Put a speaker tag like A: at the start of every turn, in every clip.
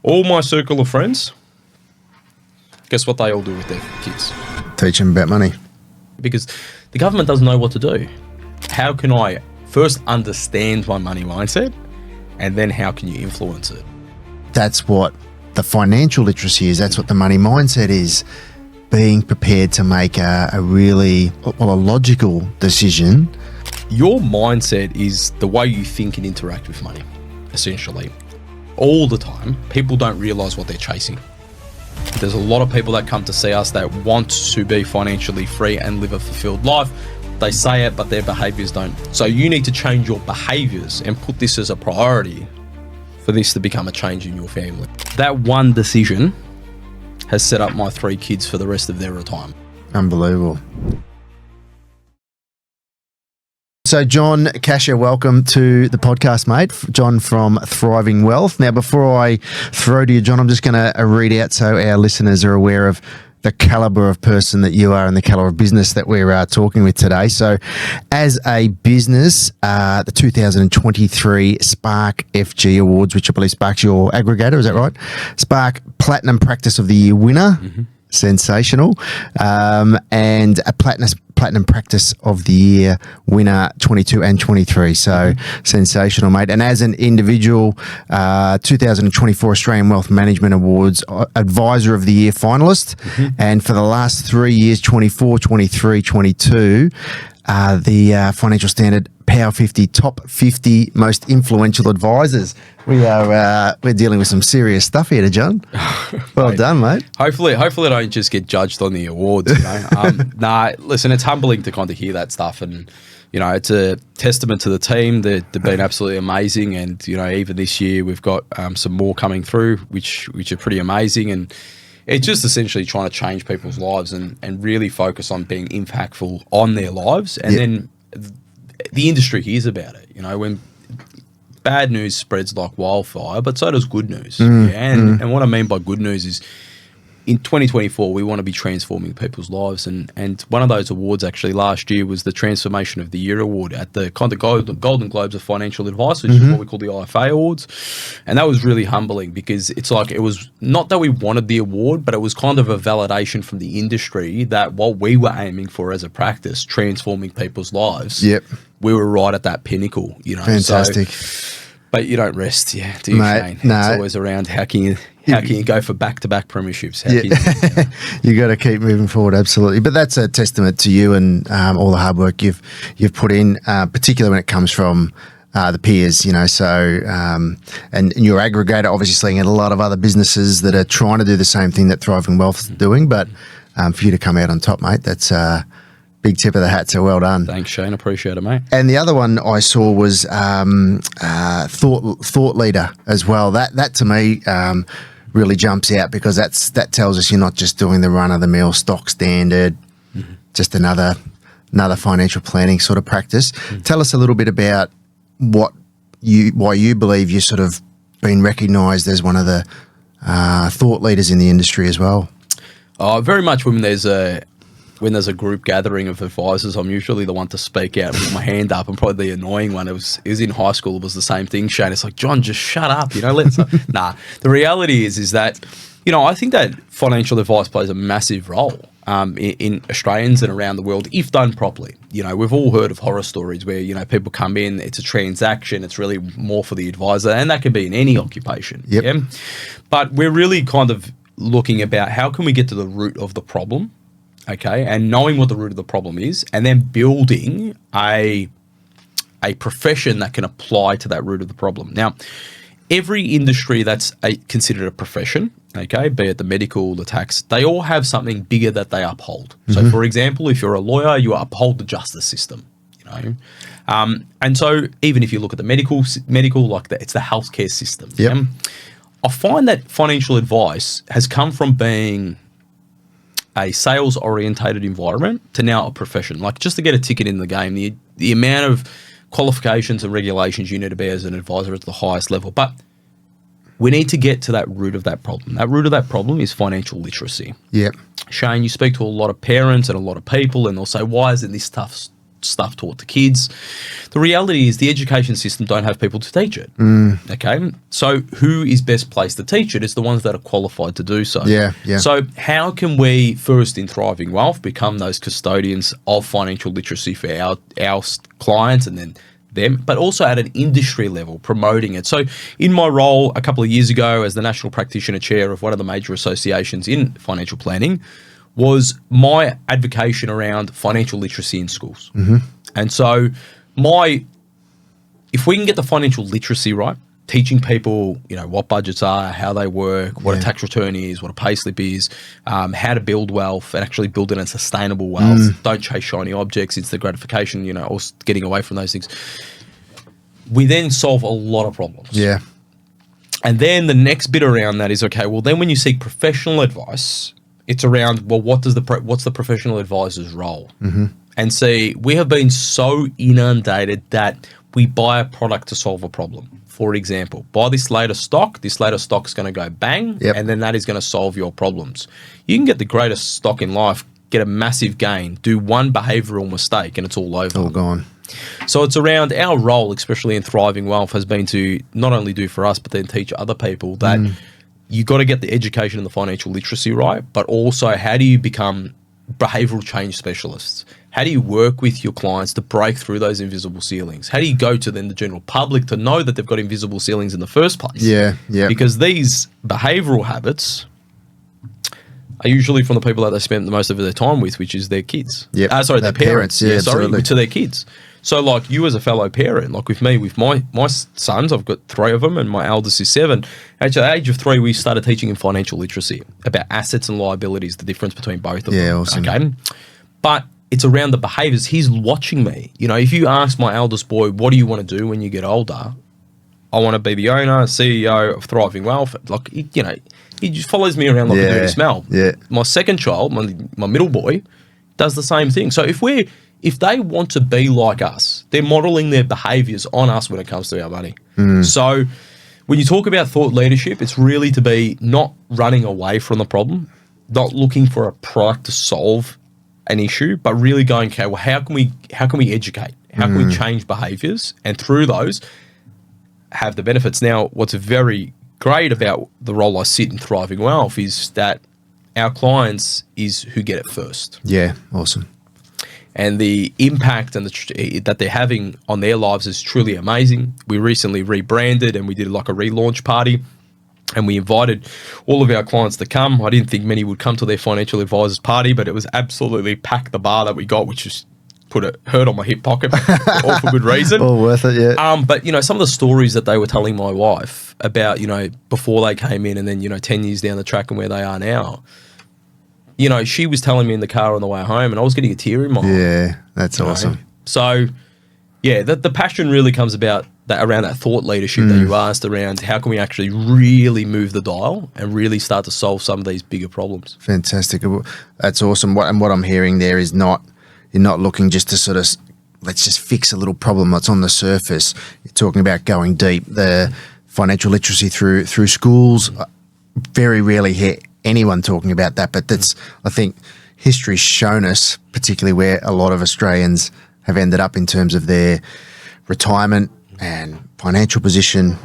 A: All my circle of friends, guess what they all do with their kids?
B: Teach them about money.
A: Because the government doesn't know what to do. How can I first understand my money mindset, and then how can you influence it?
B: That's what the financial literacy is. That's what the money mindset is. Being prepared to make a logical decision.
A: Your mindset is the way you think and interact with money, essentially. All the time, people don't realize what they're chasing. There's a lot of people that come to see us that want to be financially free and live a fulfilled life. They say it, but their behaviors don't. So you need to change your behaviors and put this as a priority for this to become a change in your family. That one decision has set up my 3 kids for the rest of their retirement.
B: Unbelievable. So John Cachia, welcome to the podcast, mate. John from Thriving Wealth. Now, before I throw to you, John, I'm just going to read out so our listeners are aware of the caliber of person that you are and the caliber of business that we're talking with today. So as a business, the 2023 Spark FG Awards, which I believe Spark's your aggregator, is that right? Spark Platinum Practice of the Year winner. Mm-hmm. Sensational. And a Platinum Practice of the Year winner 22 and 23. So sensational, mate. And as an individual, 2024 Australian Wealth Management Awards Advisor of the Year finalist. Mm-hmm. And for the last 3 years, 24, 23, 22, the Financial Standard Power 50 top 50 most influential advisors. We're dealing with some serious stuff here, John. Well mate, done, mate.
A: Hopefully I don't just get judged on the awards. You know? Listen, it's humbling to kind of hear that stuff, and it's a testament to the team. They've been absolutely amazing, and even this year we've got some more coming through, which are pretty amazing, and it's just essentially trying to change people's lives and really focus on being impactful on their lives, and then the industry hears about it. When bad news spreads like wildfire, but so does good news. And what I mean by good news is in 2024, we want to be transforming people's lives. And one of those awards actually last year was the Transformation of the Year Award at the kind of Golden Globes of Financial Advice, which is what we call the IFA Awards. And that was really humbling because it's like, it was not that we wanted the award, but it was kind of a validation from the industry that what we were aiming for as a practice, transforming people's lives, we were right at that pinnacle.
B: Fantastic.
A: But you don't rest, do you, Shane?
B: No.
A: It's always around how can you go for back-to-back premierships?
B: You got to keep moving forward, absolutely. But that's a testament to you and all the hard work you've put in, particularly when it comes from the peers, So and your aggregator, obviously, seeing a lot of other businesses that are trying to do the same thing that Thriving Wealth is doing. But for you to come out on top, mate, that's big tip of the hat, so well done.
A: Thanks, Shane. Appreciate it, mate.
B: And the other one I saw was thought leader as well. That to me really jumps out because that tells us you're not just doing the run-of-the-mill stock standard, just another financial planning sort of practice. Tell us a little bit about why you believe you've sort of been recognised as one of the thought leaders in the industry as well.
A: Very much when there's a group gathering of advisors, I'm usually the one to speak out, put my hand up. I'm probably the annoying one. It was in high school. It was the same thing, Shane. It's like, John, just shut up. Nah. The reality is that, I think that financial advice plays a massive role in Australians and around the world if done properly. We've all heard of horror stories where, people come in, it's a transaction, it's really more for the advisor, and that can be in any occupation.
B: Yep.
A: Yeah? But we're really kind of looking about how can we get to the root of the problem. Okay, and knowing what the root of the problem is, and then building a profession that can apply to that root of the problem. Now, every industry that's considered a profession, okay, be it the medical, the tax, they all have something bigger that they uphold. So, for example, if you're a lawyer, you uphold the justice system. And so even if you look at the medical, it's the healthcare system.
B: Yep.
A: I find that financial advice has come from being a sales-orientated environment to now a profession. Like, just to get a ticket in the game, the amount of qualifications and regulations you need to be as an advisor at the highest level. But we need to get to that root of that problem. That root of that problem is financial literacy.
B: Yep.
A: Shane, you speak to a lot of parents and a lot of people, and they'll say, why isn't this stuff stuff taught to kids. The reality is the education system don't have people to teach it. Okay, so who is best placed to teach it? It's the ones that are qualified to do so.
B: Yeah.
A: So how can we first in Thriving Wealth become those custodians of financial literacy for our clients and then them, but also at an industry level, promoting it. So in my role a couple of years ago as the National Practitioner Chair of one of the major associations in financial planning was my advocation around financial literacy in schools. And so if we can get the financial literacy right, teaching people, what budgets are, how they work, what a tax return is, what a payslip is, how to build wealth and actually build it in sustainable wealth. Don't chase shiny objects. It's the gratification, or getting away from those things. We then solve a lot of problems.
B: Yeah.
A: And then the next bit around that is, okay, well, then when you seek professional advice, it's around, well, what's the professional advisor's role? And see, we have been so inundated that we buy a product to solve a problem. For example, buy this latest stock. This latest stock is going to go bang, and then that is going to solve your problems. You can get the greatest stock in life, get a massive gain, do one behavioral mistake, and it's all over.
B: All gone.
A: So it's around our role, especially in Thriving Wealth, has been to not only do for us, but then teach other people that you got to get the education and the financial literacy right, but also how do you become behavioral change specialists? How do you work with your clients to break through those invisible ceilings? How do you go to then the general public to know that they've got invisible ceilings in the first place?
B: Yeah.
A: Because these behavioral habits are usually from the people that they spend the most of their time with, which is their kids. Their parents.
B: Absolutely.
A: To their kids. So like you as a fellow parent, like with me, with my sons, I've got 3 of them and my eldest is 7. At the age of 3, we started teaching them financial literacy about assets and liabilities, the difference between both of them.
B: Yeah, awesome.
A: Okay. But it's around the behaviors. He's watching me. If you ask my eldest boy, what do you want to do when you get older? I want to be the owner, CEO of Thriving Wealth. Like, he just follows me around like a dirty smell.
B: Yeah.
A: My second child, my middle boy, does the same thing. So if they want to be like us, they're modeling their behaviors on us when it comes to our money. So when you talk about thought leadership, it's really to be not running away from the problem, not looking for a product to solve an issue, but really going, okay, well, how can we educate? How can we change behaviors? And through those, have the benefits. Now, what's very great about the role I sit in Thriving Wealth is that our clients is who get it first.
B: Yeah, awesome.
A: And the impact and that they're having on their lives is truly amazing. We recently rebranded and we did like a relaunch party and we invited all of our clients to come. I didn't think many would come to their financial advisors party, but it was absolutely packed, the bar that we got, which just put a hurt on my hip pocket, all for good reason.
B: All worth it, yeah.
A: But, some of the stories that they were telling my wife about, before they came in and then, 10 years down the track and where they are now, she was telling me in the car on the way home and I was getting a tear in my eye.
B: Yeah, that's awesome.
A: So, yeah, the passion really comes about around that thought leadership that you asked around how can we actually really move the dial and really start to solve some of these bigger problems.
B: Fantastic. That's awesome. What I'm hearing there is you're not looking just to sort of, let's just fix a little problem that's on the surface. You're talking about going deep. The financial literacy through schools, very rarely hear anyone talking about that, but that's, I think, history's shown us, particularly where a lot of Australians have ended up in terms of their retirement and financial position.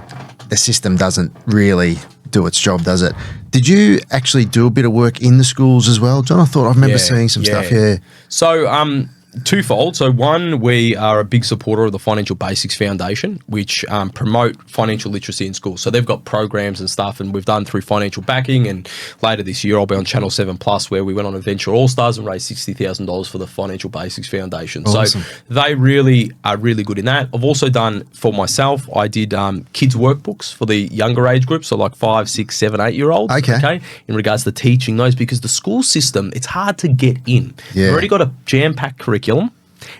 B: The system doesn't really do its job, does it? Did you actually do a bit of work in the schools as well, John? I remember seeing some stuff. Yeah.
A: So, twofold. So one, we are a big supporter of the Financial Basics Foundation, which promote financial literacy in schools. So they've got programs and stuff, and we've done through financial backing. And later this year, I'll be on Channel 7 Plus, where we went on Adventure All Stars and raised $60,000 for the Financial Basics Foundation.
B: Awesome.
A: So they really are really good in that. I've also done for myself. I did kids workbooks for the younger age group, so like 5, 6, 7, 8-year-olds.
B: Okay.
A: In regards to teaching those, because the school system, it's hard to get in.
B: Yeah.
A: They've already got a jam-packed curriculum,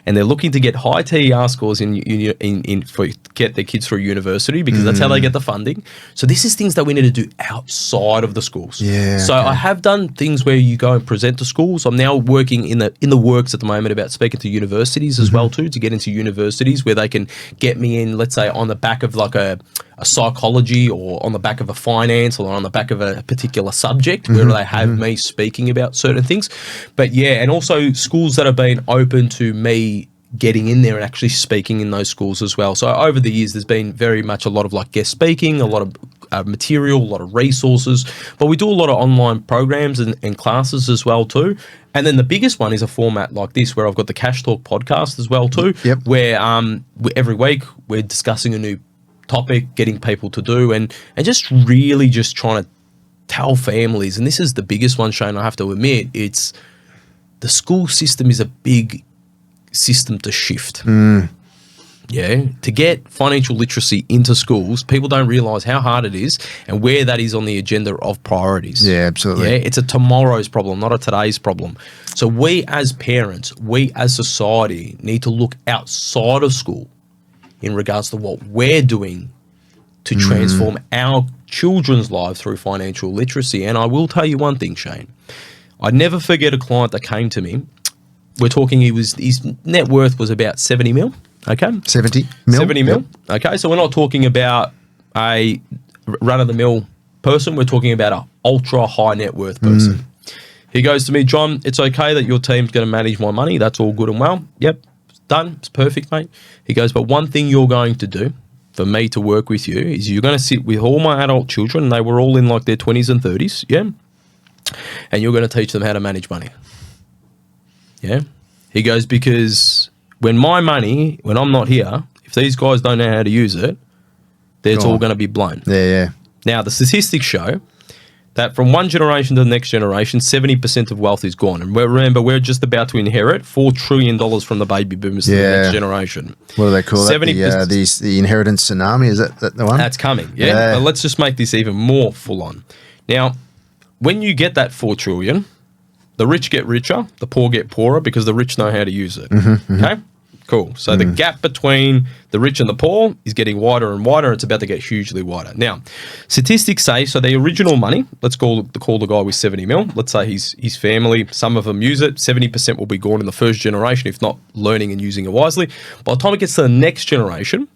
A: and they're looking to get high TER scores for get their kids through university, because that's how they get the funding. So this is things that we need to do outside of the schools.
B: Yeah.
A: So I have done things where you go and present to schools. I'm now working in the works at the moment about speaking to universities as well too, to get into universities where they can get me in, let's say, on the back of like a psychology or on the back of a finance or on the back of a particular subject where they have me speaking about certain things. But yeah, and also schools that have been open to me getting in there and actually speaking in those schools as well. So over the years, there's been very much a lot of like guest speaking, a lot of material, a lot of resources, but we do a lot of online programs and classes as well too. And then the biggest one is a format like this where I've got the Cash Talk podcast as well too, where every week we're discussing a new topic, getting people to do and just really just trying to tell families, and this is the biggest one, Shane, I have to admit, it's the school system is a big system to shift. Yeah, to get financial literacy into schools, people don't realise how hard it is and where that is on the agenda of priorities.
B: Yeah, absolutely.
A: Yeah, it's a tomorrow's problem, not a today's problem. So we as parents, we as society need to look outside of school in regards to what we're doing to transform our children's lives through financial literacy. And I will tell you one thing, Shane. I never forget a client that came to me. We're talking, his net worth was about 70 mil. Okay.
B: 70 mil?
A: 70 mil. Yep. Okay. So we're not talking about a run-of-the-mill person. We're talking about an ultra high net worth person. He goes to me, John, it's okay that your team's going to manage my money. That's all good and well. Yep. It's done. It's perfect, mate. He goes, but one thing you're going to do for me to work with you is you're going to sit with all my adult children. And they were all in like their 20s and 30s. Yeah. And you're going to teach them how to manage money. Yeah. He goes, because when my money, when I'm not here, if these guys don't know how to use it, it's all going to be blown.
B: Yeah.
A: Now, the statistics show that from one generation to the next generation, 70% of wealth is gone. And remember, we're just about to inherit $4 trillion from the baby boomers to the next generation.
B: What do they call that? The inheritance tsunami? Is that the one?
A: That's coming, yeah. But let's just make this even more full on. Now, when you get that $4 trillion, the rich get richer, the poor get poorer because the rich know how to use it. Okay? Cool. So the gap between the rich and the poor is getting wider and wider. It's about to get hugely wider. Now, statistics say, so the original money, let's call the guy with 70 mil. Let's say his family, some of them use it. 70% will be gone in the first generation, if not learning and using it wisely. By the time it gets to the next generation,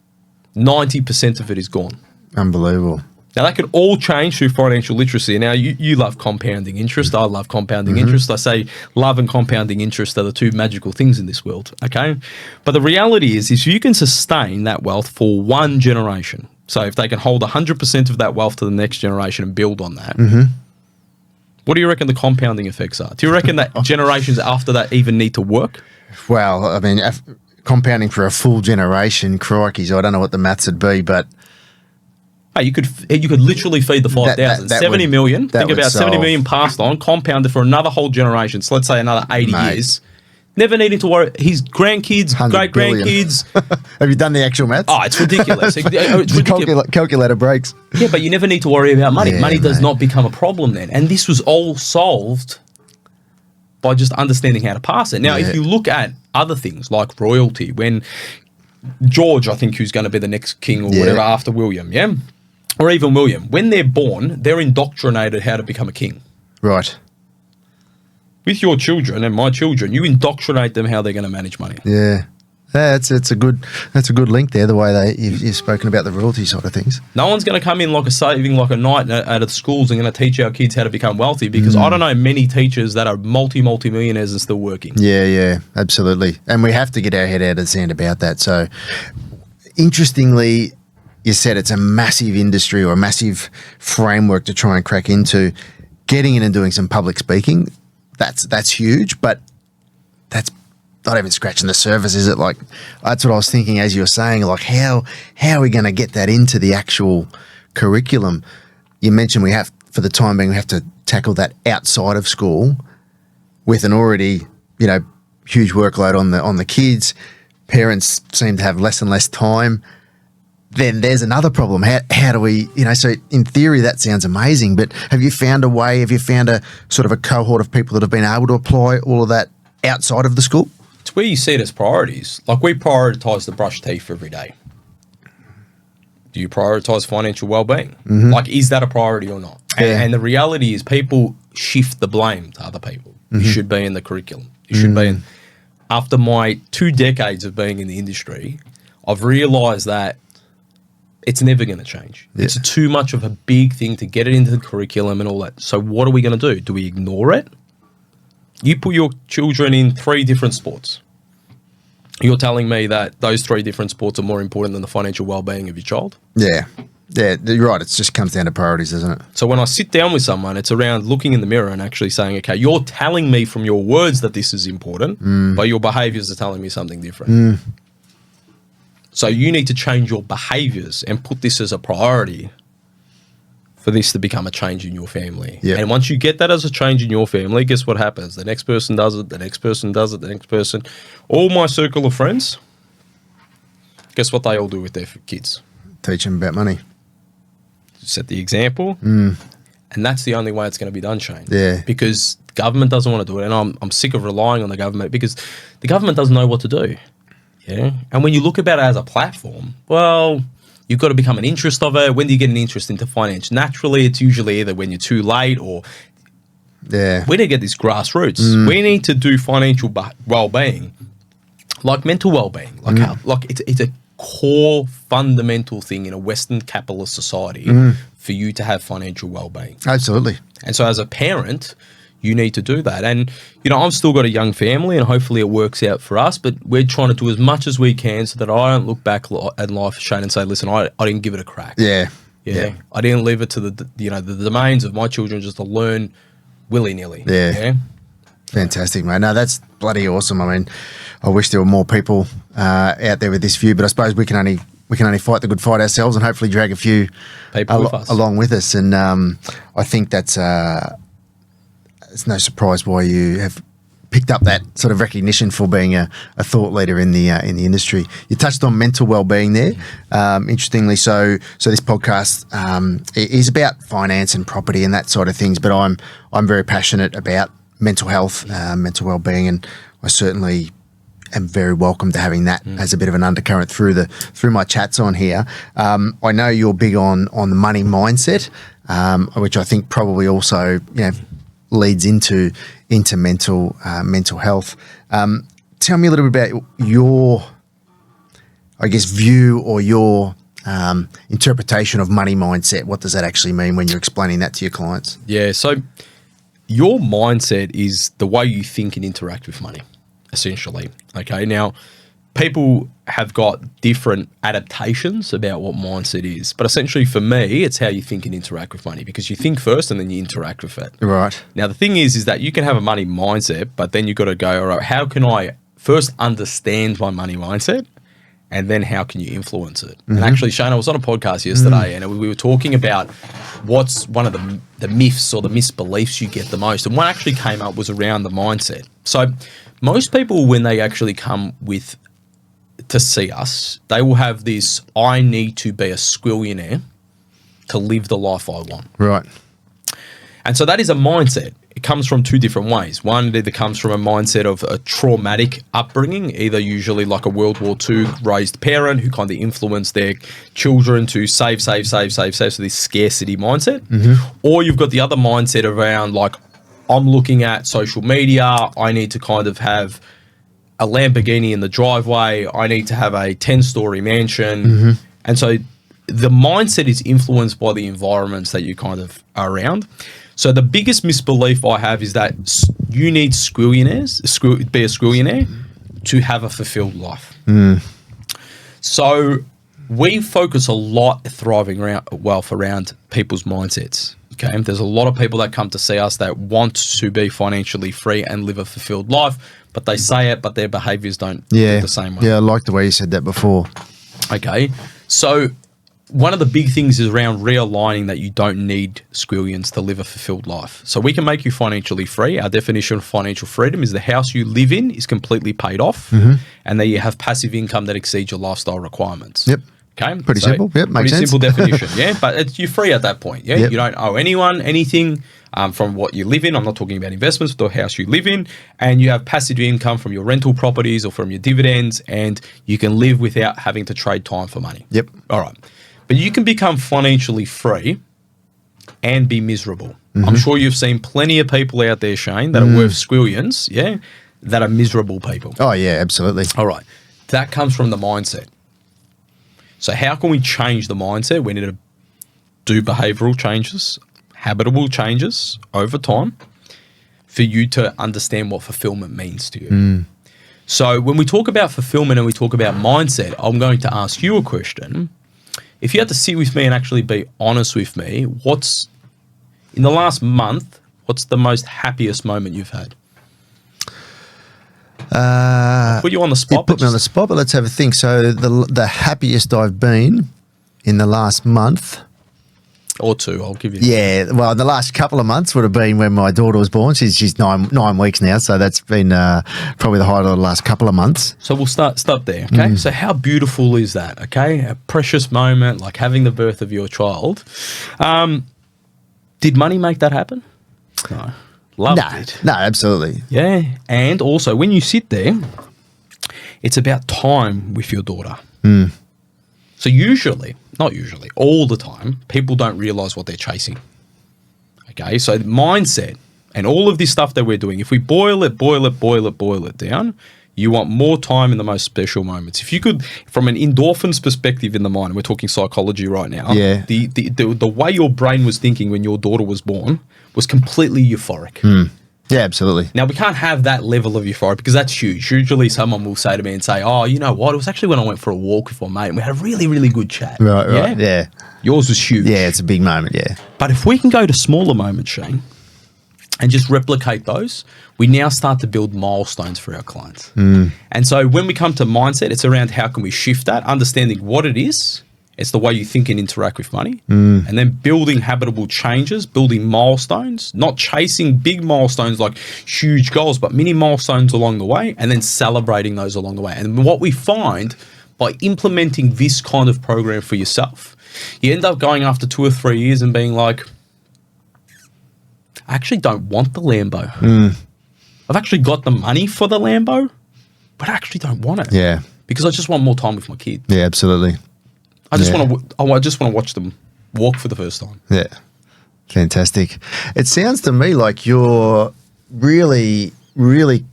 A: 90% of it is gone.
B: Unbelievable.
A: Now, that can all change through financial literacy. Now, you love compounding interest. I love compounding interest. I say love and compounding interest are the two magical things in this world, okay? But the reality is if you can sustain that wealth for one generation, so if they can hold 100% of that wealth to the next generation and build on that, what do you reckon the compounding effects are? Do you reckon that generations after that even need to work?
B: Well, I mean, compounding for a full generation, crikey, I don't know what the maths would be, but...
A: Hey, you could literally feed the 5,000. 70 million. Think about 70 million passed on, compounded for another whole generation. So let's say another 80 years. Never needing to worry. His grandkids, great-grandkids.
B: Have you done the actual maths?
A: Oh, it's ridiculous.
B: Calculator breaks.
A: Yeah, but you never need to worry about money. Money does not become a problem then. And this was all solved by just understanding how to pass it. Now, if you look at other things like royalty, when George, I think, who's going to be the next king or whatever after William, or even William, when they're born, they're indoctrinated how to become a king.
B: Right.
A: With your children and my children, you indoctrinate them how they're going to manage money.
B: Yeah. That's a good link there, the way you've spoken about the royalty side of things.
A: No one's going to come in like a knight out of the schools and going to teach our kids how to become wealthy, because I don't know many teachers that are multi-millionaires and still working.
B: Yeah, absolutely. And we have to get our head out of the sand about that. So, interestingly, you said it's a massive industry or a massive framework to try and crack into. Getting in and doing some public speaking, that's huge, but that's not even scratching the surface, is it? Like, that's what I was thinking as you were saying, like how are we going to get that into the actual curriculum? You mentioned for the time being, we have to tackle that outside of school with an already, huge workload on the kids. Parents seem to have less and less time. Then there's another problem. How do we, so in theory that sounds amazing, but have you found a way, have you found a sort of a cohort of people that have been able to apply all of that outside of the school?
A: It's where you see it as priorities. Like, we prioritise the brush teeth every day. Do you prioritise financial well-being? Like, is that a priority or not? And the reality is people shift the blame to other people. You should be in the curriculum. You should be in. After my 2 decades of being in the industry, I've realised that it's never going to change. Yeah. It's too much of a big thing to get it into the curriculum and all that. So what are we going to do? Do we ignore it? You put your children in 3 different sports. You're telling me that those 3 different sports are more important than the financial well-being of your child?
B: Yeah. Yeah, you're right. It just comes down to priorities, doesn't it?
A: So when I sit down with someone, it's around looking in the mirror and actually saying, okay, you're telling me from your words that this is important, but your behaviors are telling me something different. So you need to change your behaviors and put this as a priority for this to become a change in your family.
B: Yep.
A: And once you get that as a change in your family, guess what happens? The next person does it, the next person does it, the next person. All my circle of friends, guess what they all do with their kids?
B: Teach them about money.
A: Set the example. And that's the only way it's going to be done, Shane.
B: Yeah.
A: Because government doesn't want to do it. And I'm sick of relying on the government because the government doesn't know what to do. Yeah. And when you look about it as a platform, well, you've got to become an interest of it. When do you get an interest into finance? Naturally, it's usually either when you're too late or we need to get this grassroots. We need to do financial well-being, like mental well-being, like how, like it's a core fundamental thing in a Western capitalist society for you to have financial well-being.
B: Absolutely.
A: And so as a parent, you need to do that. And, you know, I've still got a young family and hopefully it works out for us, but we're trying to do as much as we can so that I don't look back at life, Shane, and say, listen, I didn't give it a crack.
B: Yeah.
A: I didn't leave it to the domains of my children just to learn willy-nilly.
B: Yeah. Fantastic, mate. No, that's bloody awesome. I mean, I wish there were more people out there with this view, but I suppose we can only fight the good fight ourselves and hopefully drag a few
A: people with us.
B: Along with us. And I think that's it's no surprise why you have picked up that sort of recognition for being a thought leader in the industry. You touched on mental well-being there. Interestingly, so this podcast is about finance and property and that sort of things. But I'm very passionate about mental health, mental well-being, and I certainly am very welcome to having that as a bit of an undercurrent through my chats on here. I know you're big on the money mindset, which I think probably also leads into mental health. Tell me a little bit about your, I guess, view or your interpretation of money mindset. What does that actually mean when you're explaining that to your clients?
A: Yeah, so your mindset is the way you think and interact with money, essentially. Okay, now people have got different adaptations about what mindset is, but essentially for me, it's how you think and interact with money, because you think first and then you interact with it.
B: Right.
A: Now, the thing is that you can have a money mindset, but then you've got to go, all right, how can I first understand my money mindset? And then how can you influence it? And actually, Shane, I was on a podcast yesterday and we were talking about what's one of the myths or the misbeliefs you get the most. And one actually came up was around the mindset. So most people, when they actually come to see us, they will have this, I need to be a squillionaire to live the life I want.
B: Right.
A: And so that is a mindset. It comes from 2 different ways. One, it either comes from a mindset of a traumatic upbringing, either usually like a World War II raised parent who kind of influenced their children to save, so this scarcity mindset. Or you've got the other mindset around like, I'm looking at social media, I need to kind of have a Lamborghini in the driveway, I need to have a 10-story mansion. And so the mindset is influenced by the environments that you kind of are around. So the biggest misbelief I have is that you need be a squillionaire to have a fulfilled life. So we focus a lot at Thriving Wealth around people's mindsets. Okay, there's a lot of people that come to see us that want to be financially free and live a fulfilled life, but they say it, but their behaviors don't look the same way.
B: Yeah, I like the way you said that before.
A: Okay, so one of the big things is around realigning that you don't need squillions to live a fulfilled life. So we can make you financially free. Our definition of financial freedom is the house you live in is completely paid off, and that you have passive income that exceeds your lifestyle requirements.
B: Yep.
A: Okay.
B: Pretty simple. Yep. Makes sense.
A: Simple definition. Yeah. But you're free at that point. Yeah.
B: Yep.
A: You don't owe anyone anything from what you live in. I'm not talking about investments, but the house you live in, and you have passive income from your rental properties or from your dividends, and you can live without having to trade time for money.
B: Yep.
A: All right. But you can become financially free and be miserable. I'm sure you've seen plenty of people out there, Shane, that are worth squillions, that are miserable people.
B: Oh, yeah, absolutely.
A: All right. That comes from the mindset. So how can we change the mindset? We need to do behavioral changes, habitable changes over time for you to understand what fulfillment means to you. So when we talk about fulfillment and we talk about mindset, I'm going to ask you a question. If you had to sit with me and actually be honest with me, in the last month, what's the most happiest moment you've had? I'll put you on the spot.
B: You put me on the spot, but let's have a think. So the happiest I've been in the last month.
A: Or two, I'll give you.
B: Yeah, well, the last couple of months would have been when my daughter was born. She's 9 weeks now, so that's been probably the highlight of the last couple of months.
A: So we'll start there, okay? So how beautiful is that, okay? A precious moment, like having the birth of your child. Did money make that happen? No. Loved it.
B: No, absolutely.
A: Yeah, and also when you sit there, it's about time with your daughter. So not usually, all the time, people don't realize what they're chasing. Okay, so mindset and all of this stuff that we're doing, if we boil it down, you want more time in the most special moments. If you could, from an endorphins perspective in the mind, we're talking psychology right now,
B: yeah.
A: the way your brain was thinking when your daughter was born was completely euphoric.
B: Yeah, absolutely.
A: Now, we can't have that level of euphoria because that's huge. Usually someone will say to me and say, oh, you know what? It was actually when I went for a walk with my mate and we had a really, really good chat.
B: Right, yeah.
A: Yours was huge.
B: Yeah, it's a big moment, yeah.
A: But if we can go to smaller moments, Shane, and just replicate those, we now start to build milestones for our clients. And so when we come to mindset, it's around how can we shift that, understanding what it is. It's the way you think and interact with money. And then building habitable changes, building milestones, not chasing big milestones like huge goals, but mini milestones along the way, and then celebrating those along the way. And what we find by implementing this kind of program for yourself, you end up going after 2 or 3 years and being like, I actually don't want the Lambo. I've actually got the money for the Lambo, but I actually don't want it.
B: Yeah.
A: Because I just want more time with my kid.
B: Yeah, absolutely.
A: I just want to watch them walk for the first time.
B: Yeah. Fantastic. It sounds to me like you're really, really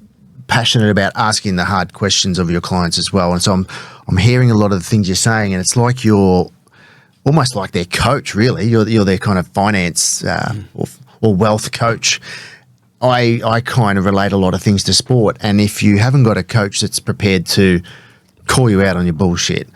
B: passionate about asking the hard questions of your clients as well. And so I'm hearing a lot of the things you're saying, and it's like you're almost like their coach, really. You're their kind of finance or wealth coach. I kind of relate a lot of things to sport, and if you haven't got a coach that's prepared to call you out on your bullshit,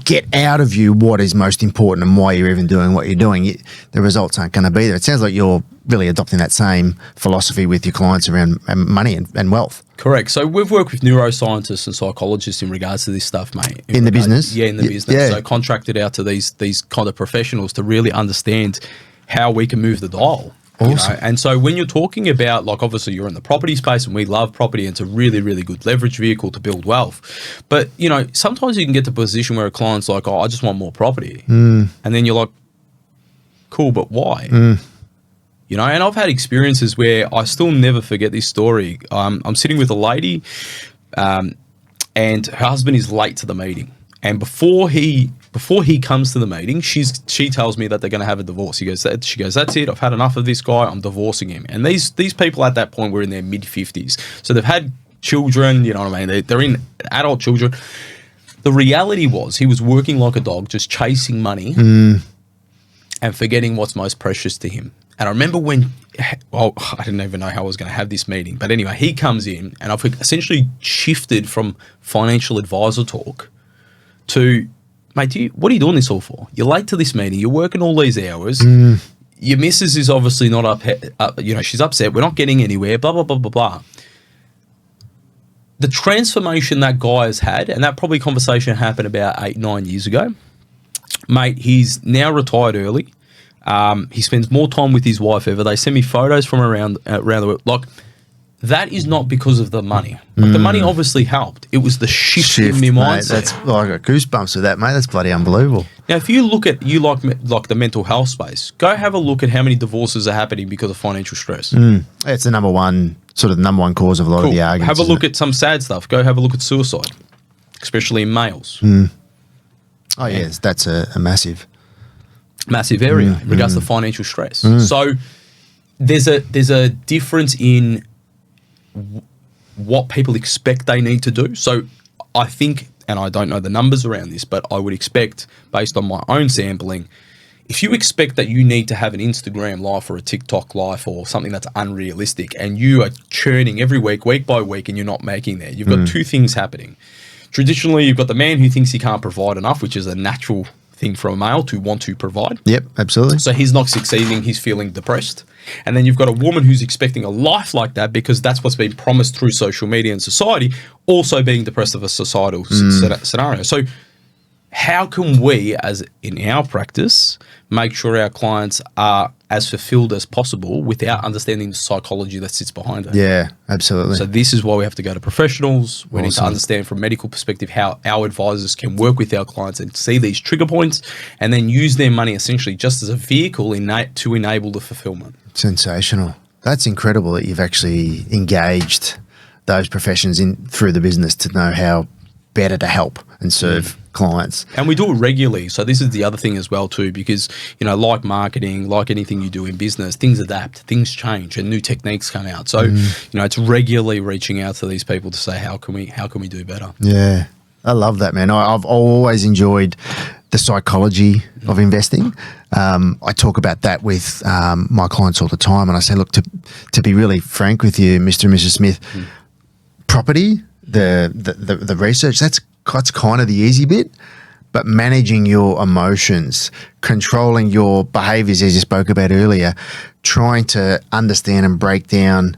B: get out of you what is most important and why you're even doing what you're doing, the results aren't going to be there. It sounds like you're really adopting that same philosophy with your clients around money and wealth.
A: Correct. So we've worked with neuroscientists and psychologists in regards to this stuff, mate.
B: In the business?
A: Yeah, in the business. Yeah. So contracted out to these kind of professionals to really understand how we can move the dial.
B: Awesome.
A: You know? And so when you're talking about, like, obviously you're in the property space and we love property and it's a really, really good leverage vehicle to build wealth. But, you know, sometimes you can get to a position where a client's like, oh, I just want more property. And then you're like, cool, but why? You know, and I've had experiences where I still never forget this story. I'm sitting with a lady and her husband is late to the meeting. And before he comes to the meeting, she tells me that they're going to have a divorce. She goes, that's it. I've had enough of this guy. I'm divorcing him. And these people at that point were in their mid-50s. So they've had children, you know what I mean? They're in adult children. The reality was he was working like a dog, just chasing money and forgetting what's most precious to him. And I remember I didn't even know how I was going to have this meeting. But anyway, he comes in and I've essentially shifted from financial advisor talk to, mate, what are you doing this all for? You're late to this meeting. You're working all these hours. Your missus is obviously not up, you know, she's upset. We're not getting anywhere, blah, blah, blah, blah, blah. The transformation that guy has had, and that probably conversation happened about 8-9 years ago, mate, he's now retired early. He spends more time with his wife ever. They send me photos from around the world. Like, that is not because of the money. Like, the money obviously helped. It was the shift in my mindset.
B: Mate, that's, I got goosebumps with that, mate. That's bloody unbelievable.
A: Now, if you look at like the mental health space, go have a look at how many divorces are happening because of financial stress.
B: It's the number one cause of a lot of the arguments.
A: Have a look at some sad stuff. Go have a look at suicide, especially in males.
B: Oh, yes, that's a massive
A: area in regards to financial stress. So there's a difference in what people expect they need to do. So I think, and I don't know the numbers around this, but I would expect, based on my own sampling, if you expect that you need to have an Instagram life or a TikTok life or something that's unrealistic, and you are churning every week by week, and you're not making that, you've got two things happening. Traditionally, you've got the man who thinks he can't provide enough, which is a natural thing for a male to want to provide.
B: Yep, absolutely.
A: So he's not succeeding, he's feeling depressed. And then you've got a woman who's expecting a life like that because that's what's been promised through social media and society, also being depressed of a societal scenario. So how can we, as in our practice, make sure our clients are as fulfilled as possible without understanding the psychology that sits behind it?
B: Yeah, absolutely.
A: So this is why we have to go to professionals. We need to understand from a medical perspective how our advisors can work with our clients and see these trigger points, and then use their money essentially just as a vehicle to enable the fulfillment.
B: Sensational. That's incredible that you've actually engaged those professions through the business to know how better to help and serve clients.
A: And we do it regularly. So this is the other thing as well too, because, like marketing, like anything you do in business, things adapt, things change, and new techniques come out. So, it's regularly reaching out to these people to say, how can we do better?
B: Yeah. I love that, man. I've always enjoyed the psychology of investing. I talk about that with my clients all the time, and I say, look, to be really frank with you, Mr. and Mrs. Smith, property, the research, that's kind of the easy bit, but managing your emotions, controlling your behaviors, as you spoke about earlier, trying to understand and break down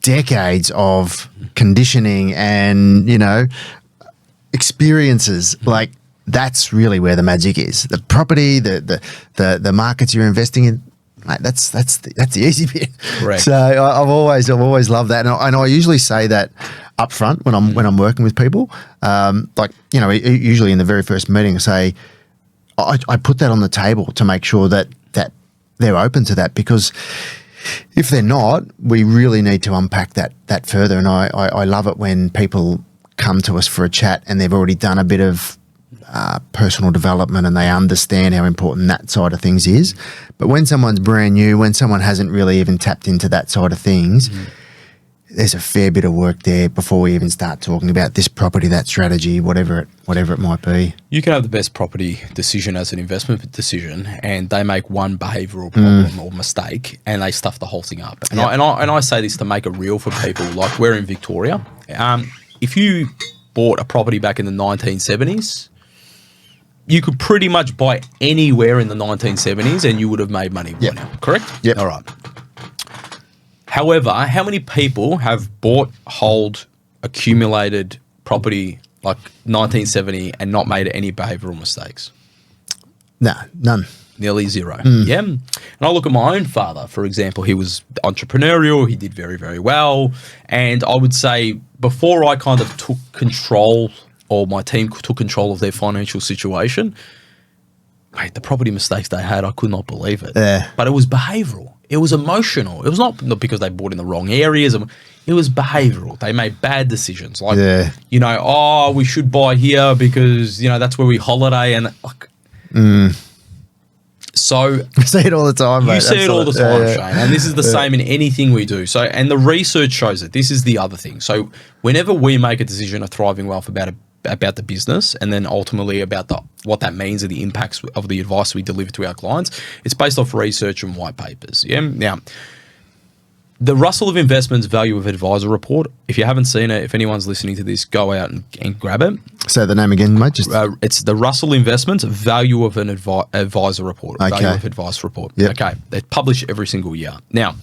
B: decades of conditioning and, experiences, like that's really where the magic is. The property, the markets you're investing in, mate, that's the easy bit.
A: Correct.
B: So I've always loved that, and I usually say that up front when I'm working with people. Usually in the very first meeting, I say I put that on the table to make sure that they're open to that, because if they're not, we really need to unpack that further. And I love it when people come to us for a chat and they've already done a bit of personal development and they understand how important that side of things is. But when someone's brand new, when someone hasn't really even tapped into that side of things, there's a fair bit of work there before we even start talking about this property, that strategy, whatever it might be.
A: You can have the best property decision as an investment decision, and they make one behavioural problem or mistake, and they stuff the whole thing up. And I say this to make it real for people. Like, we're in Victoria. If you bought a property back in the 1970s, you could pretty much buy anywhere in the 1970s and you would have made money by now, correct?
B: Yep.
A: All right. However, how many people have bought, hold, accumulated property like 1970 and not made any behavioural mistakes?
B: No, none.
A: Nearly zero. Yeah. And I look at my own father, for example. He was entrepreneurial. He did very, very well. And I would say before I kind of took control, or my team took control of their financial situation, mate, the property mistakes they had, I could not believe it.
B: Yeah.
A: But it was behavioural. It was emotional. It was not because they bought in the wrong areas. It was behavioural. They made bad decisions. Like, we should buy here because, that's where we holiday. And like, so
B: I see it all the time, mate.
A: You see it all the time, Shane. And this is the same in anything we do. So, and the research shows it. This is the other thing. So whenever we make a decision of Thriving Wealth about the business, and then ultimately about what that means and the impacts of the advice we deliver to our clients, it's based off research and white papers. Yeah. Now, the Russell of Investments Value of Advisor Report, if you haven't seen it, if anyone's listening to this, go out and grab it.
B: Say the name again, mate.
A: It's the Russell Investments Value of an Advisor Report.
B: Okay.
A: Value of Advice Report.
B: Yep.
A: Okay. They publish every single year. Now,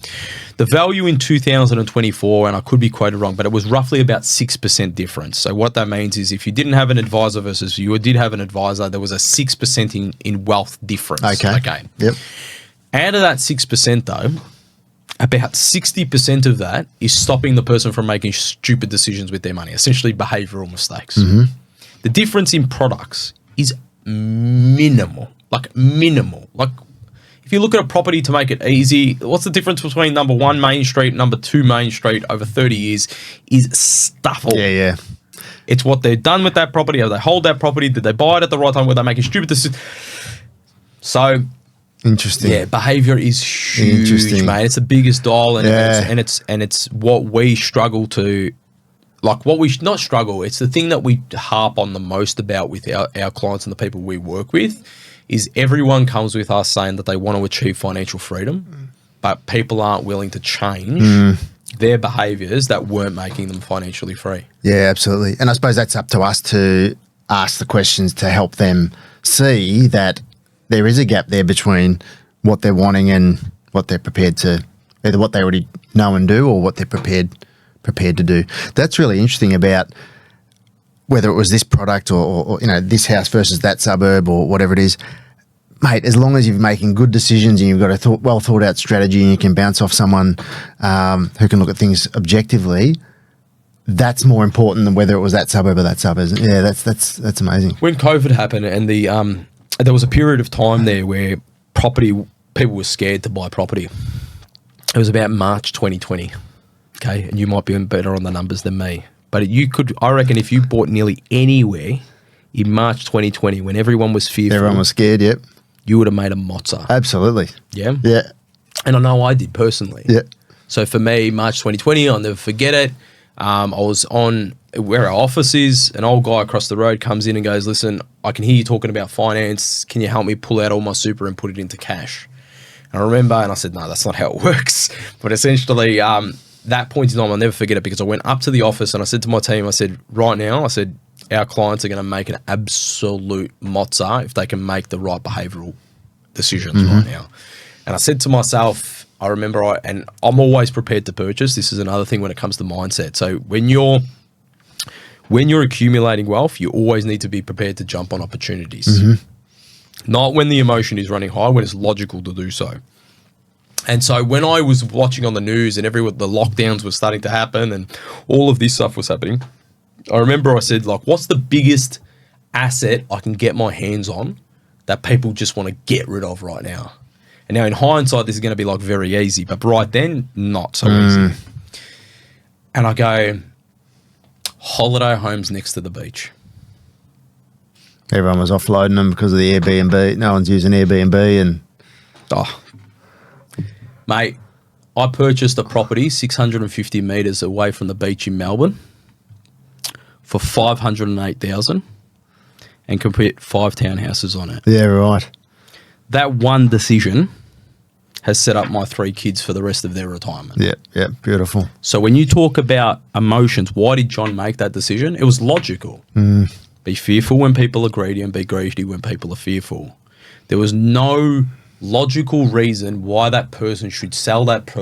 A: the value in 2024, and I could be quoted wrong, but it was roughly about 6% difference. So what that means is if you didn't have an advisor versus you did have an advisor, there was a 6% in wealth difference.
B: Okay. Yep.
A: Out of that 6%, though, about 60% of that is stopping the person from making stupid decisions with their money, essentially behavioral mistakes. The difference in products is minimal. Like, if you look at a property to make it easy, what's the difference between number 1 Main Street, number 2 Main Street over 30 years is stuff all.
B: Yeah.
A: It's what they've done with that property. How they hold that property. Did they buy it at the right time? Were they making stupid decisions? So...
B: Interesting.
A: Yeah, behavior is huge, mate. It's the biggest dial, and it's what we struggle to, like, what we not struggle. It's the thing that we harp on the most about with our clients and the people we work with, is everyone comes with us saying that they want to achieve financial freedom, but people aren't willing to change their behaviours that weren't making them financially free.
B: Yeah, absolutely. And I suppose that's up to us to ask the questions to help them see that there is a gap there between what they're wanting and what they're prepared to, either what they already know and do or what they're prepared to do. That's really interesting about whether it was this product or this house versus that suburb or whatever it is. Mate, as long as you're making good decisions and you've got a well thought out strategy and you can bounce off someone who can look at things objectively, that's more important than whether it was that suburb or that suburb. Yeah, that's amazing.
A: When COVID happened and there was a period of time there where people were scared to buy property. It was about March 2020. Okay, and you might be better on the numbers than me, but I reckon if you bought nearly anywhere in March 2020 when everyone was fearful,
B: everyone was scared. Yep.
A: You would have made a mozza.
B: Absolutely.
A: Yeah?
B: Yeah.
A: And I know I did personally.
B: Yeah.
A: So for me, March 2020, I'll never forget it. I was on where our office is. An old guy across the road comes in and goes, listen, I can hear you talking about finance. Can you help me pull out all my super and put it into cash? And I remember, and I said, no, that's not how it works. But essentially, that point in time, I'll never forget it because I went up to the office and I said to my team, I said, right now, our clients are going to make an absolute mozza if they can make the right behavioural decisions right now. And I said to myself, I remember, and I'm always prepared to purchase. This is another thing when it comes to mindset. So when you're accumulating wealth, you always need to be prepared to jump on opportunities. Not when the emotion is running high, when it's logical to do so. And so when I was watching on the news and the lockdowns were starting to happen and all of this stuff was happening, I remember I said, like, what's the biggest asset I can get my hands on that people just want to get rid of right now? And now in hindsight, this is going to be like very easy, but right then, not so easy. And I go, holiday homes next to the beach.
B: Everyone was offloading them because of the Airbnb. No one's using Airbnb and...
A: Mate, I purchased a property 650 metres away from the beach in Melbourne for $508,000 and can put 5 townhouses on it.
B: Yeah, right.
A: That one decision has set up my 3 kids for the rest of their retirement.
B: Yeah, beautiful.
A: So when you talk about emotions, why did John make that decision? It was logical. Be fearful when people are greedy and be greedy when people are fearful. There was no logical reason why that person should sell that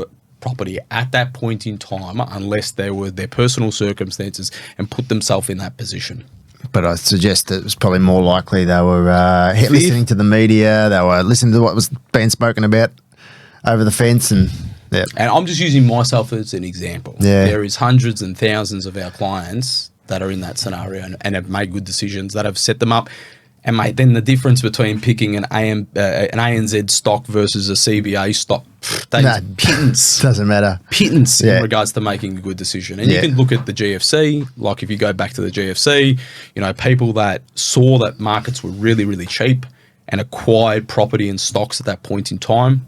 A: property at that point in time unless there were their personal circumstances and put themselves in that position.
B: But I suggest that it was probably more likely they were listening to the media, they were listening to what was being spoken about over the fence. And
A: I'm just using myself as an example.
B: Yeah.
A: There is hundreds and thousands of our clients that are in that scenario and have made good decisions that have set them up. And mate, then the difference between picking an ANZ stock versus a CBA stock, pittance.
B: Doesn't matter.
A: Pittance in regards to making a good decision. And you can look at the GFC, like if you go back to the GFC, people that saw that markets were really, really cheap and acquired property and stocks at that point in time.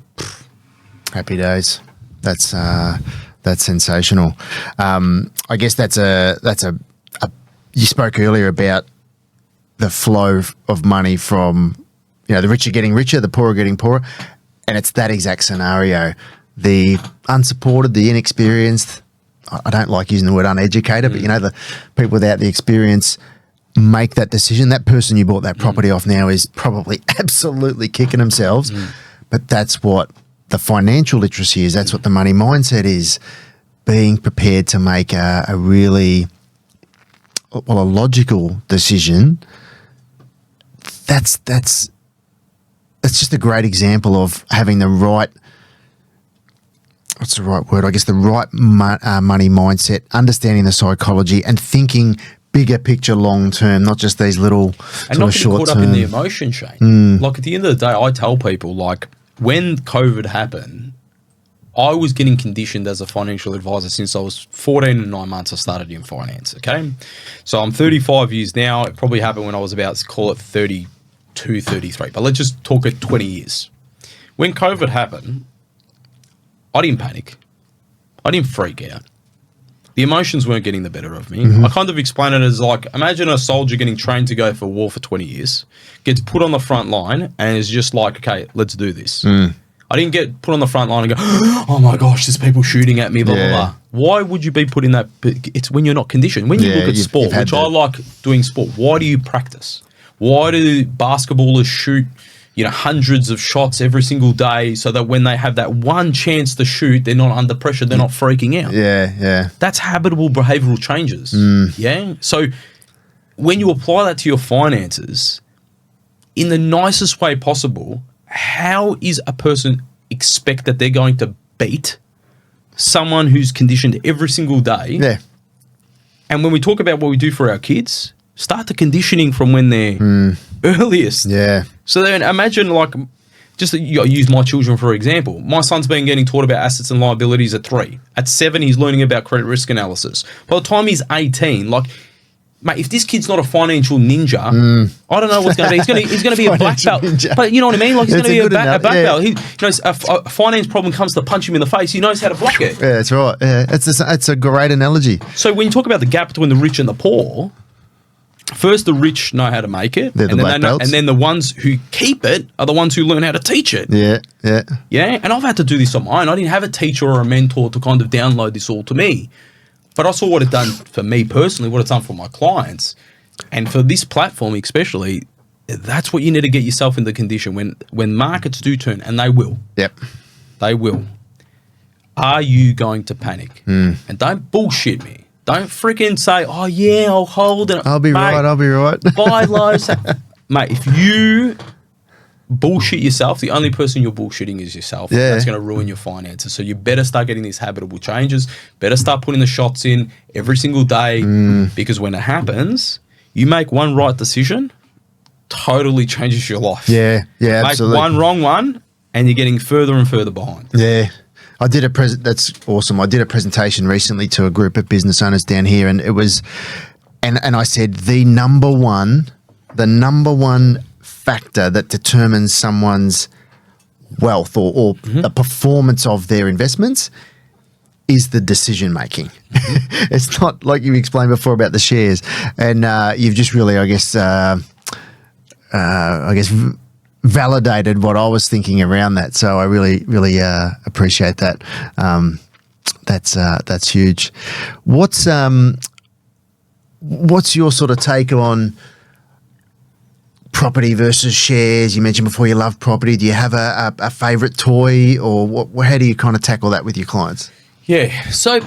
B: Happy days. That's sensational. I guess that's a. You spoke earlier about the flow of money from, the rich are getting richer, the poor are getting poorer. And it's that exact scenario. The unsupported, the inexperienced, I don't like using the word uneducated, but the people without the experience make that decision. That person you bought that property off now is probably absolutely kicking themselves. But that's what the financial literacy is. That's what the money mindset is. Being prepared to make a really, a logical decision. That's just a great example of having the right, what's the right word? I guess the right money mindset, understanding the psychology and thinking bigger picture long term, not just these little
A: and
B: sort
A: not
B: of short
A: caught
B: term.
A: up in the emotion, Shane. Like at the end of the day, I tell people, like, when COVID happened, I was getting conditioned as a financial advisor since I was 14 and 9 months I started in finance, okay? So I'm 35 years now. It probably happened when I was about, call it 32, 33. But let's just talk at 20 years. When COVID happened, I didn't panic. I didn't freak out. the emotions weren't getting the better of me.
B: Mm-hmm.
A: I kind of explain it as like, imagine a soldier getting trained to go for war for 20 years, gets put on the front line and is just like, okay, let's do this. I didn't get put on the front line and go, oh my gosh, there's people shooting at me, blah, blah, blah. Why would you be put in that? It's when you're not conditioned. When you look at sport, which I like doing sport, why do you practice? Why do basketballers shoot, hundreds of shots every single day so that when they have that one chance to shoot, they're not under pressure, they're not freaking out?
B: Yeah.
A: That's habitable behavioral changes. Yeah. So when you apply that to your finances in the nicest way possible, how is a person expect that they're going to beat someone who's conditioned every single day?
B: Yeah. And
A: when we talk about what we do for our kids, start the conditioning from when they're earliest.
B: Yeah.
A: So then imagine just use my children for example. My son's been getting taught about assets and liabilities at 3. At 7, he's learning about credit risk analysis. By the time he's 18, mate, if this kid's not a financial ninja, I don't know what's going to be. He's going to be a black belt.
B: Ninja.
A: But you know what I mean? Like he's going to be a black belt.
B: Yeah.
A: A finance problem comes to punch him in the face. He knows how to block it.
B: Yeah, that's right. Yeah, it's a great analogy.
A: So when you talk about the gap between the rich and the poor, first the rich know how to make it,
B: They're the black belts.
A: and then the ones who keep it are the ones who learn how to teach it.
B: Yeah.
A: And I've had to do this on my own. I didn't have a teacher or a mentor to kind of download this all to me. But I saw what it done for me personally, what it's done for my clients. And for this platform especially, that's what you need to get yourself in the condition when markets do turn, and they will.
B: Yep.
A: They will. Are you going to panic? And don't bullshit me. Don't freaking say, oh yeah, I'll hold it.
B: I'll be right.
A: Buy low. Mate, if you bullshit yourself, the only person you're bullshitting is yourself.
B: Yeah.
A: That's going to ruin your finances. So you better start getting these habitable changes. Better start putting the shots in every single day because when it happens, you make one right decision, totally changes your life.
B: Yeah, absolutely.
A: Make one wrong one, and you're getting further and further behind.
B: Yeah. That's awesome. I did a presentation recently to a group of business owners down here, and it was, and I said the number one factor that determines someone's wealth or the performance of their investments is the decision making. It's not like you explained before about the shares, and you've just really, I guess, validated what I was thinking around that. So I really appreciate that. That's huge. What's your sort of take on property versus shares? You mentioned before you love property. Do you have a favorite toy, or how do you kind of tackle that with your clients?
A: Yeah, so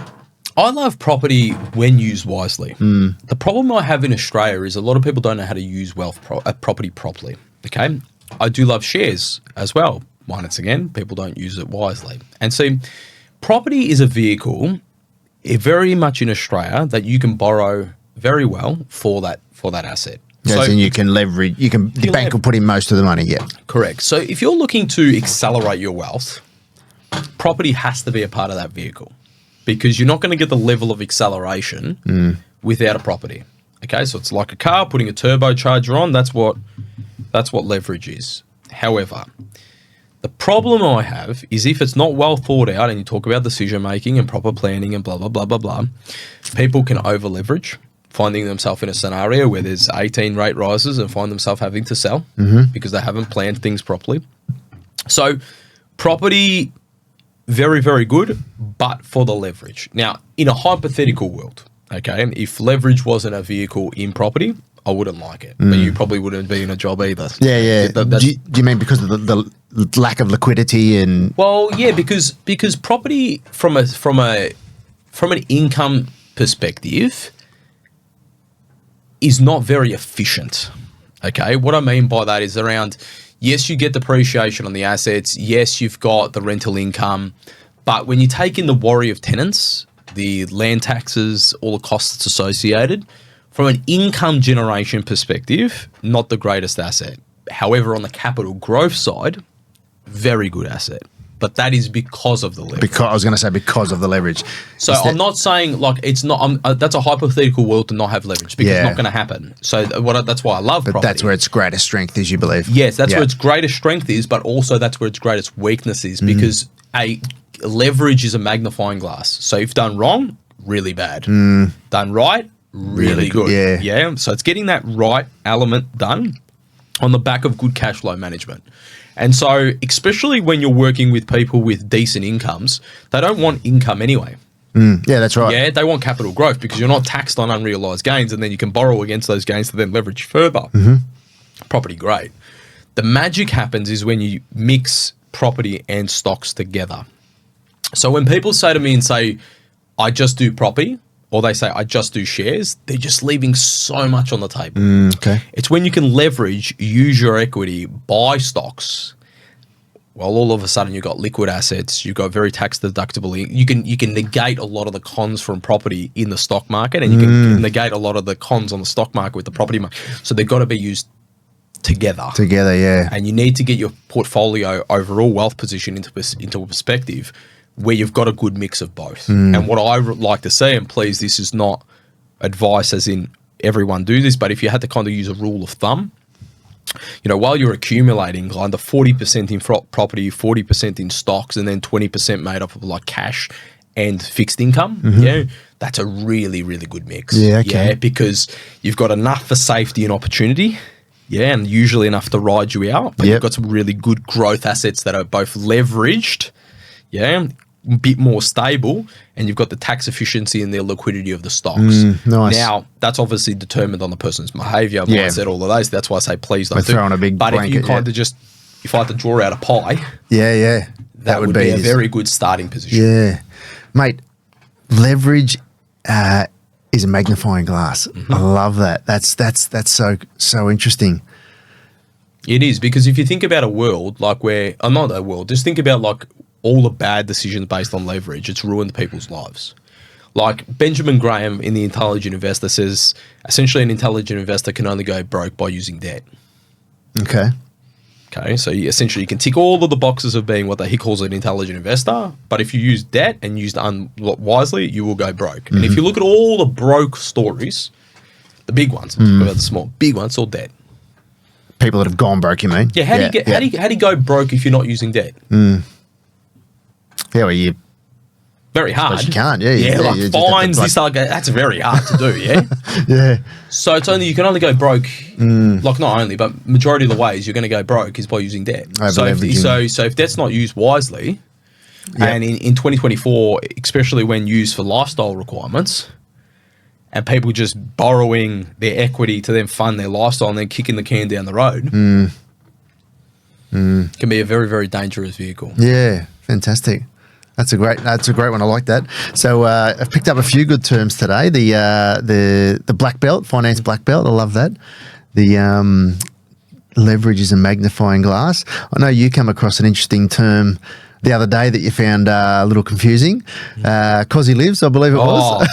A: I love property when used wisely. The problem I have in Australia is a lot of people don't know how to use property properly. Okay, I do love shares as well. Once again, people don't use it wisely. And so property is a vehicle very much in Australia that you can borrow very well for that asset.
B: Yes, and you can leverage, the bank will put in most of the money, yeah.
A: Correct. So if you're looking to accelerate your wealth, property has to be a part of that vehicle because you're not going to get the level of acceleration without a property. Okay, so it's like a car putting a turbocharger on. That's what leverage is. However, the problem I have is if it's not well thought out, and you talk about decision making and proper planning and blah blah blah blah blah, people can over leverage, finding themselves in a scenario where there's 18 rate rises and find themselves having to sell because they haven't planned things properly. So property, very, very good, but for the leverage. Now, in a hypothetical world, okay, if leverage wasn't a vehicle in property, I wouldn't like it. But you probably wouldn't be in a job either.
B: Yeah. Do you mean because of the lack of liquidity and?
A: Well, yeah, because property from an income perspective is not very efficient. Okay, what I mean by that is around, yes, you get depreciation on the assets. Yes, you've got the rental income, but when you take in the worry of tenants, the land taxes, all the costs associated, from an income generation perspective, not the greatest asset. However, on the capital growth side, very good asset. But that is because of the leverage. Because
B: of the leverage.
A: So I'm not saying like it's not. That's a hypothetical world to not have leverage because it's not going to happen. So that's why I love property.
B: That's where its greatest strength is, you believe?
A: Yes, that's where its greatest strength is, but also that's where its greatest weakness is because a leverage is a magnifying glass. So if done wrong, really bad. Done right, really good. Yeah. So it's getting that right element done on the back of good cash flow management. And so, especially when you're working with people with decent incomes, they don't want income anyway.
B: Yeah, that's right.
A: Yeah, they want capital growth because you're not taxed on unrealized gains, and then you can borrow against those gains to then leverage further. Property, great. The magic happens is when you mix property and stocks together. So when people say to me and say, I just do property, or they say, I just do shares, they're just leaving so much on the table.
B: Okay.
A: It's when you can leverage, use your equity, buy stocks. Well, all of a sudden you've got liquid assets, you've got very tax deductible. You can negate a lot of the cons from property in the stock market, and you can negate a lot of the cons on the stock market with the property market. So they've got to be used together.
B: Yeah.
A: And you need to get your portfolio overall wealth position into a perspective where you've got a good mix of both. And what I like to see, and please, this is not advice as in everyone do this, but if you had to kind of use a rule of thumb, while you're accumulating kind of 40% in property, 40% in stocks, and then 20% made up of like cash and fixed income, that's a really, really good mix.
B: Yeah, okay.
A: Yeah, because you've got enough for safety and opportunity, and usually enough to ride you out, but you've got some really good growth assets that are both leveraged, a bit more stable, and you've got the tax efficiency and the liquidity of the stocks.
B: Nice.
A: Now, that's obviously determined on the person's behavior, mindset, all of those. That's why I say please don't
B: throwing a big
A: But
B: blanket,
A: if you kind of just, if I had to draw out a pie, that would be a very good starting position.
B: Yeah. Mate, leverage is a magnifying glass. I love that. That's so interesting.
A: It is, because if you think about a world like where, not a world, just think about like all the bad decisions based on leverage, it's ruined people's lives. Like Benjamin Graham in The Intelligent Investor says, essentially an intelligent investor can only go broke by using debt.
B: Okay.
A: So you can tick all of the boxes of being what he calls an intelligent investor, but if you use debt and use it unwisely, you will go broke. And if you look at all the broke stories, the big ones, I'm talking about the small, big ones, all debt.
B: People that have gone broke, you mean?
A: Yeah, how do you go broke if you're not using debt?
B: Yeah, well, you
A: very hard.
B: You can't,
A: fines, that's very hard to do,
B: yeah.
A: So you can only go broke, like not only, but majority of the ways you're going to go broke is by using debt. So if debt's not used wisely, and in 2024, especially when used for lifestyle requirements, and people just borrowing their equity to then fund their lifestyle and then kicking the can down the road, can be a very, very dangerous vehicle.
B: Yeah, fantastic. That's a great one. I like that. So I've picked up a few good terms today. The black belt, finance black belt. I love that. The leverage is a magnifying glass. I know you come across an interesting term the other day that you found a little confusing. Cosy lives, I believe it was.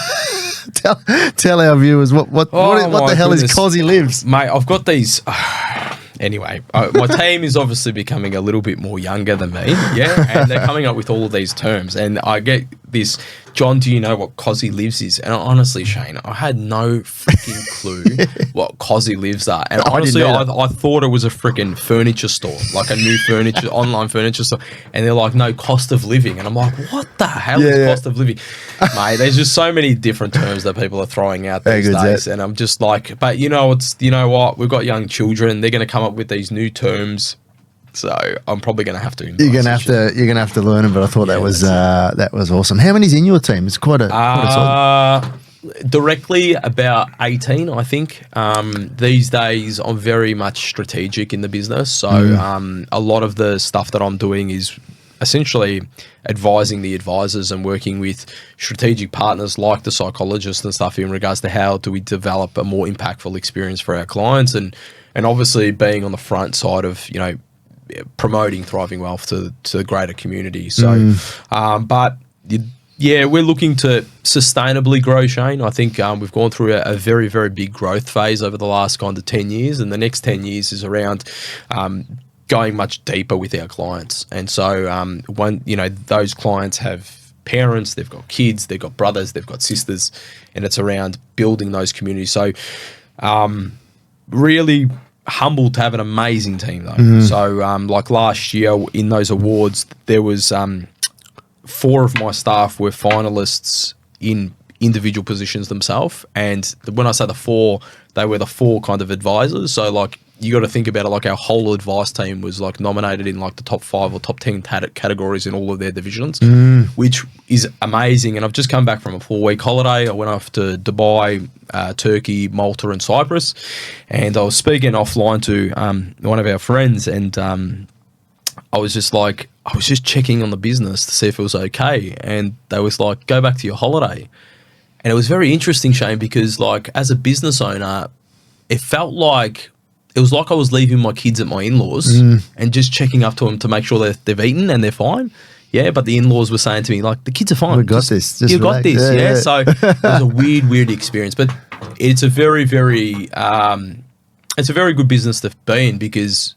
B: Tell our viewers what the hell is Cosy lives,
A: mate. I've got these. Anyway, my team is obviously becoming a little bit more younger than me, and they're coming up with all of these terms. And I get this, John, do you know what Cosy Lives is? And honestly, Shane, I had no freaking clue what Cosy Lives are. And honestly, I thought it was a freaking furniture store, like a new online furniture store. And they're like, no, cost of living. And I'm like, what the hell is cost of living? Mate, there's just so many different terms that people are throwing out these days. And I'm just like, but you know what? We've got young children. They're going to come up with these new terms. So I'm probably going to have to.
B: You're going to have to learn them. But I thought that was awesome. How many's in your team? It's quite a solid.
A: Directly about 18, I think. These days, I'm very much strategic in the business. So a lot of the stuff that I'm doing is essentially advising the advisors and working with strategic partners like the psychologists and stuff in regards to how do we develop a more impactful experience for our clients, and obviously being on the front side of promoting Thriving Wealth to the greater community. So, we're looking to sustainably grow, Shane. I think we've gone through a very, very big growth phase over the last kind of 10 years, and the next 10 years is around going much deeper with our clients. And so those clients have parents, they've got kids, they've got brothers, they've got sisters, and it's around building those communities. So really humbled to have an amazing team though. So like last year in those awards, there was 4 of my staff were finalists in individual positions themselves. And when I say the four, they were the four kind of advisors. So like you got to think about it, like our whole advice team was like nominated in like the top 5 or top 10 categories in all of their divisions, which is amazing. And I've just come back from a 4-week holiday. I went off to Dubai, Turkey, Malta and Cyprus. And I was speaking offline to one of our friends, and I was just checking on the business to see if it was okay. And they was like, go back to your holiday. And it was very interesting, Shane, because like as a business owner, it felt like I was leaving my kids at my in-laws and just checking up to them to make sure that they've eaten and they're fine. Yeah, but the in-laws were saying to me, like, the kids are fine.
B: We got this.
A: You got this, yeah. So it was a weird experience. But it's a very, very it's a very good business to be in, because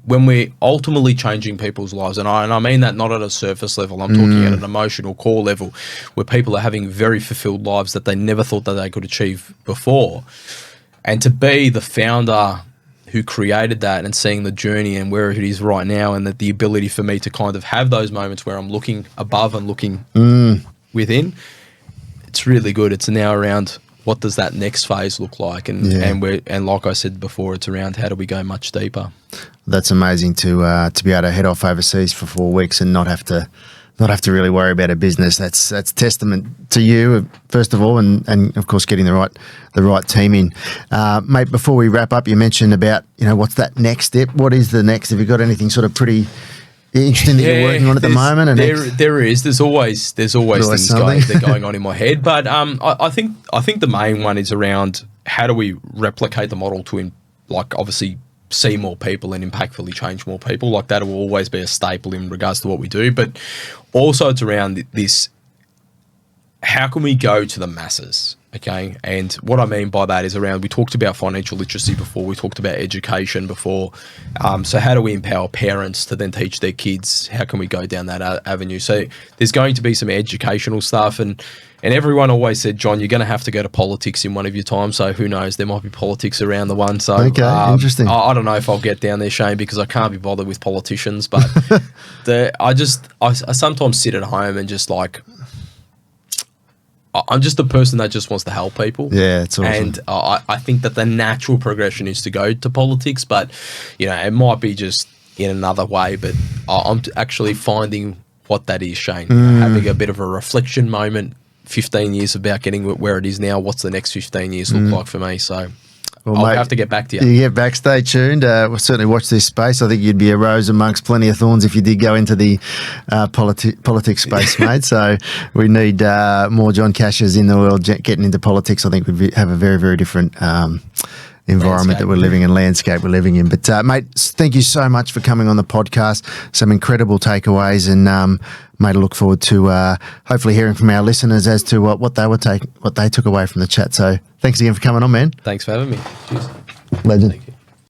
A: when we're ultimately changing people's lives, and I mean that not at a surface level, I'm talking at an emotional core level, where people are having very fulfilled lives that they never thought that they could achieve before. And to be the founder who created that and seeing the journey and where it is right now, and that the ability for me to kind of have those moments where I'm looking above and looking within, it's really good. It's now around what does that next phase look like, and like I said before, it's around how do we go much deeper.
B: That's amazing to be able to head off overseas for 4 weeks and not have to really worry about a business. That's testament to you, first of all, and of course getting the right team in. Mate, before we wrap up, you mentioned about, what's that next step? What is the next? Have you got anything sort of pretty interesting that you're working on at the moment? And
A: there's always things going on in my head, but I think the main one is around how do we replicate the model to obviously see more people and impactfully change more people. Like that will always be a staple in regards to what we do, but also it's around this, how can we go to the masses? Okay. And what I mean by that is around, we talked about financial literacy before, we talked about education before. So how do we empower parents to then teach their kids? How can we go down that avenue? So there's going to be some educational stuff, and everyone always said, John, you're going to have to go to politics in one of your times. So who knows, there might be politics around the one. So
B: okay, interesting.
A: I don't know if I'll get down there, Shane, because I can't be bothered with politicians, but I sometimes sit at home and just like, I'm just a person that just wants to help people.
B: Yeah, it's awesome.
A: And I think that the natural progression is to go to politics, but, it might be just in another way, but I'm actually finding what that is, Shane. Having a bit of a reflection moment, 15 years about getting where it is now. What's the next 15 years look like for me? So I'll have to get back to you.
B: You get back, stay tuned. We'll certainly watch this space. I think you'd be a rose amongst plenty of thorns if you did go into the politics space, mate. So we need more John Cachias in the world getting into politics. I think we'd have a very, very different environment that we're living in, landscape we're living in. But mate, thank you so much for coming on the podcast. Some incredible takeaways, and mate, I look forward to hopefully hearing from our listeners as to what they took away from the chat. So thanks again for coming on, man.
A: Thanks for having me. Cheers.
B: Legend.